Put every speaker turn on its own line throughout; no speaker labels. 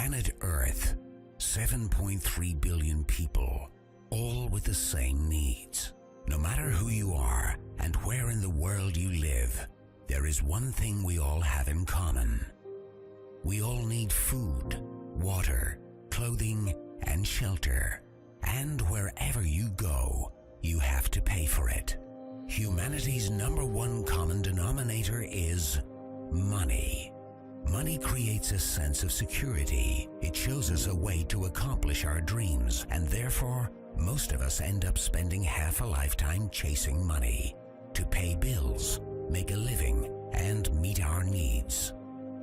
planet Earth, 7.3 billion people, all with the same needs. No matter who you are and where in the world you live, there is one thing we all have in common. We all need food, water, clothing, and shelter. And wherever you go, you have to pay for it. Humanity's number one common denominator is money. Money creates a sense of security. It shows us a way to accomplish our dreams, and therefore, most of us end up spending half a lifetime chasing money to pay bills, make a living, and meet our needs.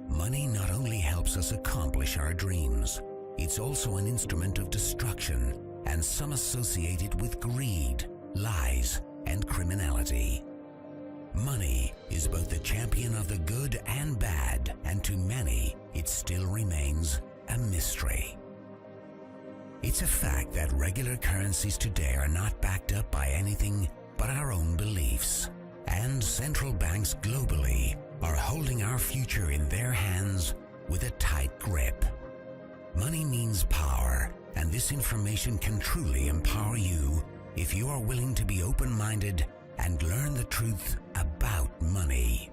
Money not only helps us accomplish our dreams, it's also an instrument of destruction, and some associate it with greed, lies, and criminality. Money is both the champion of the good and bad, and to many, it still remains a mystery. It's a fact that regular currencies today are not backed up by anything but our own beliefs, and central banks globally are holding our future in their hands with a tight grip. Money means power, and this information can truly empower you if you are willing to be open-minded and learn the truth about money.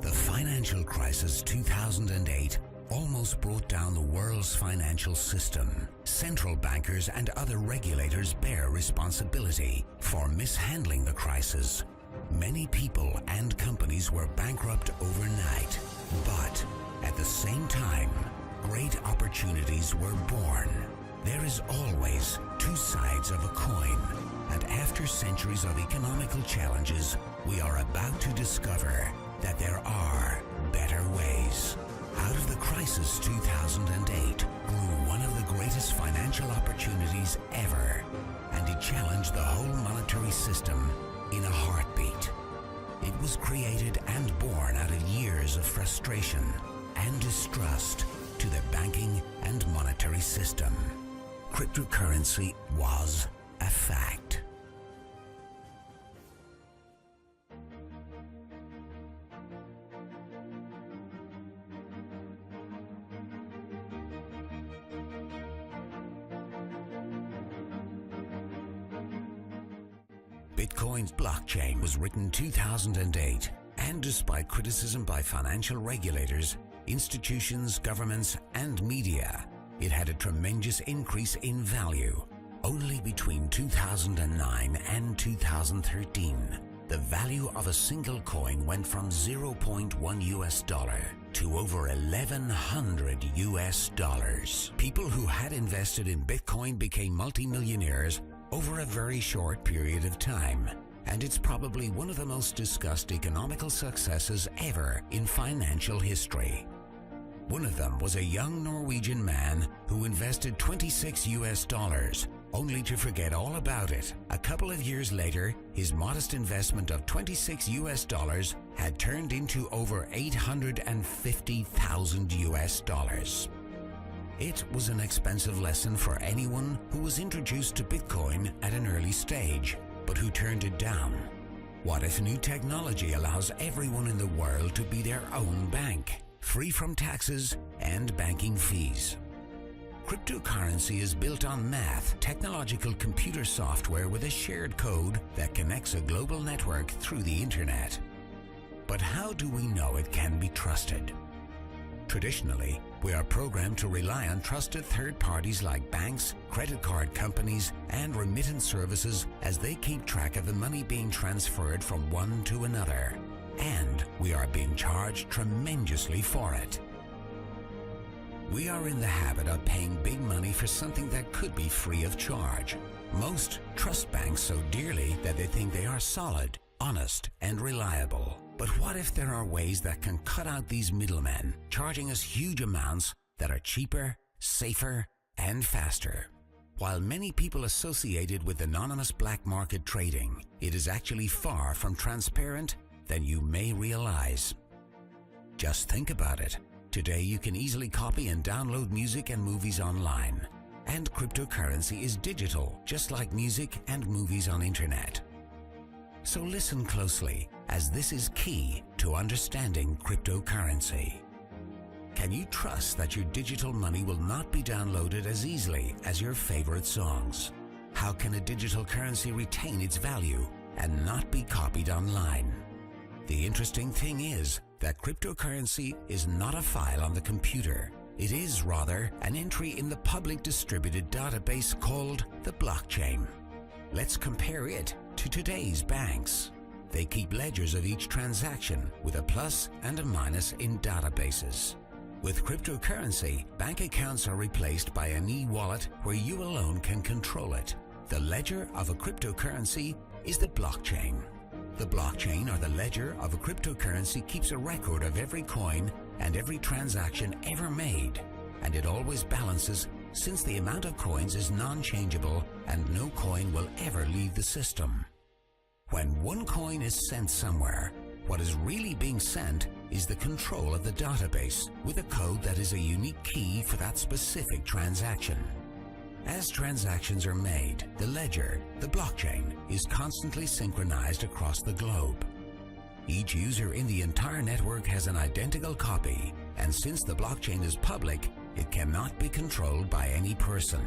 The financial crisis 2008 almost brought down the world's financial system. Central bankers and other regulators bear responsibility for mishandling the crisis. Many people and companies were bankrupt overnight, but at the same time, great opportunities were born. There is always two sides of a coin, and after centuries of economical challenges, we are about to discover that there are better ways. Out of the crisis 2008 grew one of the greatest financial opportunities ever, and it challenged the whole monetary system in a heartbeat. It was created and born out of years of frustration and distrust to the banking and monetary system. Cryptocurrency was a fact. Bitcoin's blockchain was written 2008, and despite criticism by financial regulators, institutions, governments, and media, it had a tremendous increase in value. Only between 2009 and 2013, the value of a single coin went from $0.1 to over $1,100. People who had invested in Bitcoin became multimillionaires over a very short period of time, and it's probably one of the most discussed economical successes ever in financial history. One of them was a young Norwegian man who invested $26 only to forget all about it. A couple of years later, his modest investment of $26 had turned into over $850,000. It was an expensive lesson for anyone who was introduced to Bitcoin at an early stage, but who turned it down. What if new technology allows everyone in the world to be their own bank, free from taxes and banking fees? Cryptocurrency is built on math, technological computer software with a shared code that connects a global network through the internet. But how do we know it can be trusted? Traditionally, we are programmed to rely on trusted third parties like banks, credit card companies, and remittance services as they keep track of the money being transferred from one to another. And we are being charged tremendously for it. We are in the habit of paying big money for something that could be free of charge. Most trust banks so dearly that they think they are solid, honest, and reliable. But what if there are ways that can cut out these middlemen, charging us huge amounts that are cheaper, safer, and faster? While many people associate it with anonymous black market trading, it is actually far from transparent than you may realize. Just think about it. Today you can easily copy and download music and movies online. And cryptocurrency is digital, just like music and movies on internet. So listen closely, as this is key to understanding cryptocurrency. Can you trust that your digital money will not be downloaded as easily as your favorite songs? How can a digital currency retain its value and not be copied online? The interesting thing is that cryptocurrency is not a file on the computer. It is rather an entry in the public distributed database called the blockchain. Let's compare it to today's banks. They keep ledgers of each transaction with a plus and a minus in databases. With cryptocurrency, bank accounts are replaced by an e-wallet where you alone can control it. The ledger of a cryptocurrency is the blockchain. The blockchain, or the ledger of a cryptocurrency, keeps a record of every coin and every transaction ever made, and it always balances since the amount of coins is non-changeable and no coin will ever leave the system. When one coin is sent somewhere, what is really being sent is the control of the database with a code that is a unique key for that specific transaction. As transactions are made, the ledger, the blockchain, is constantly synchronized across the globe. Each user in the entire network has an identical copy, and since the blockchain is public, it cannot be controlled by any person.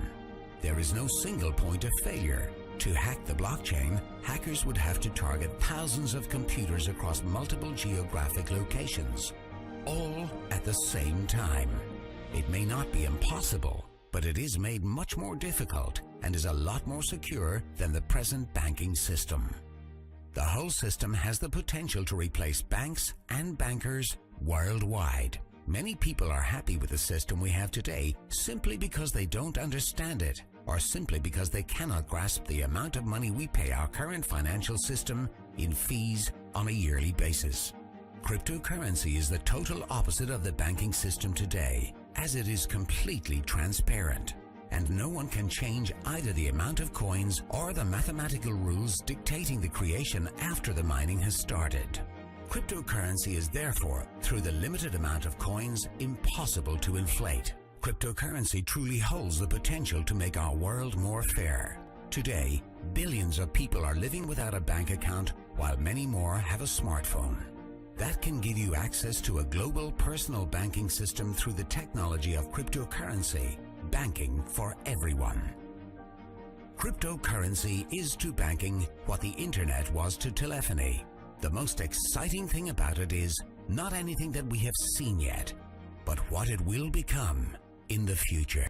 There is no single point of failure. To hack the blockchain, hackers would have to target thousands of computers across multiple geographic locations, all at the same time. It may not be impossible, but it is made much more difficult and is a lot more secure than the present banking system. The whole system has the potential to replace banks and bankers worldwide. Many people are happy with the system we have today simply because they don't understand it, or simply because they cannot grasp the amount of money we pay our current financial system in fees on a yearly basis. Cryptocurrency is the total opposite of the banking system today, as it is completely transparent, and no one can change either the amount of coins or the mathematical rules dictating the creation after the mining has started. Cryptocurrency is therefore, through the limited amount of coins, impossible to inflate. Cryptocurrency truly holds the potential to make our world more fair. Today, billions of people are living without a bank account, while many more have a smartphone. That can give you access to a global personal banking system through the technology of cryptocurrency, banking for everyone. Cryptocurrency is to banking what the internet was to telephony. The most exciting thing about it is not anything that we have seen yet, but what it will become in the future.